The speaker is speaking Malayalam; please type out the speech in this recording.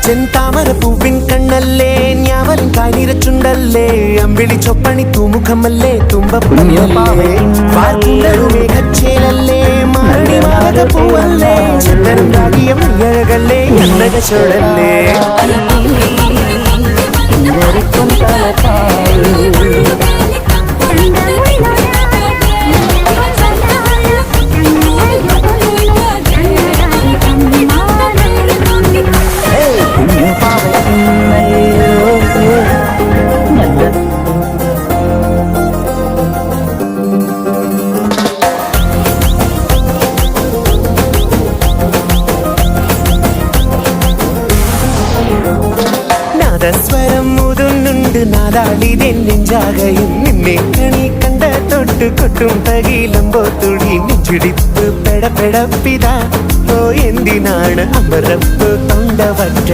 ചെന്താമരപ്പൂവിൻ കണ്ണല്ലേ ഞാവലും കാനിരച്ചുണ്ടല്ലേ അമ്പിളി ചൊപ്പണി തൂമുഖമല്ലേ തുമ്പപ്പണിയല്ലേ മേഘച്ചേലല്ലേ മാറണി മാകപ്പൂവല്ലേ ചന്ദനം രാഗിയം അഴകല്ലേ കണ്ണക ചുടല്ലേ സ്വരം മുതുന്നുണ്ട് നാദാളിതൻ നെഞ്ചാകയും നിന്നെ കണി കണ്ട തൊട്ട് കൊട്ടും തകിലമ്പോ തുടി നെഞ്ചിടിപ്പ് പെടപ്പെടപ്പിതാ ഓ എന്തിനാണ് അമരപ്പ് തൊണ്ടവറ്റ